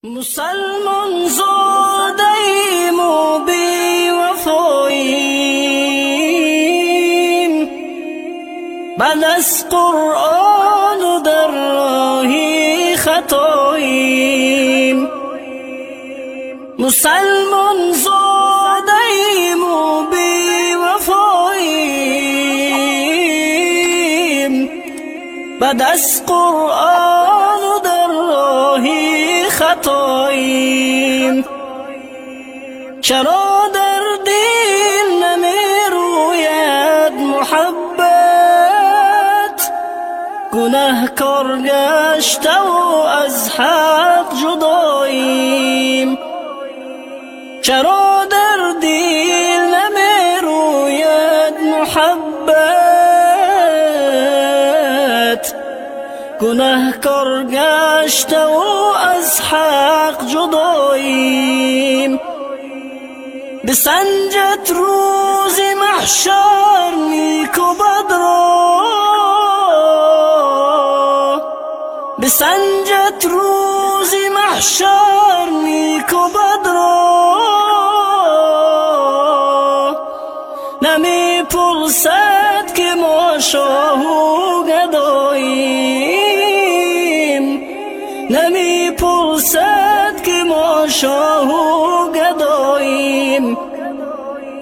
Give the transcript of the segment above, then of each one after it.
مسلمان زادیم و بی وفاییم، بعد از قرآن و در راهی خطاییم. مسلمان زادیم و بی وفاییم، بعد از قرآن و در راهی خطاییم. چرا در دل نمی روید محبت، گناهکار گشته و از حق جداییم. چرا در دل نمی روید محبت، گناهکار گشته و از حق جداییم. بسنجد روز محشر نیک و بد را، بسنجد روز محشر نیک و بد را. نمی پرسد که ما شاه و گداییم، نمی پرسد که ما شاه و گداییم.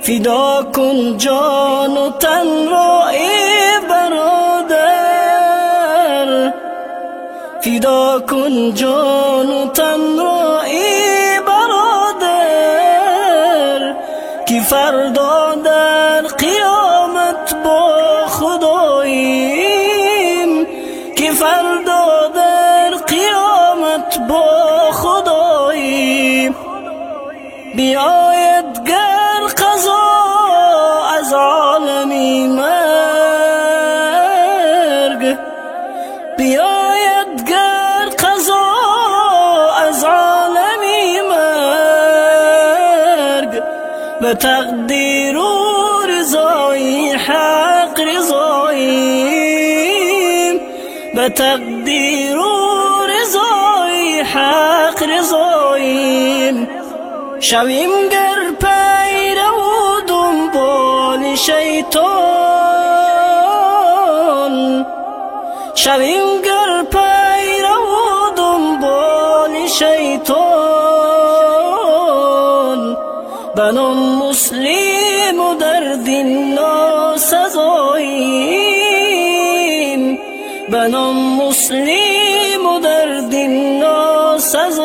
فدا کن جان و تن را ای برادر، فدا کن جان و تن را ای برادر، که فردا در قیامت با خداییم، که فردا در قیامت با خداییم. بیاید گر قضا از عالمی مرگ، بیاید گر قضا از عالمی مرگ، به تقدیر و رضای حق رضاییم، به تقدیر و رضای حق رضاییم. شویم گر پیرو و دنبال شیطان، شویم گر پیرو و دنبال شیطان، بنام مسلم و در دین ناسزاییم، بنام مسلم و در دین ناسزاییم.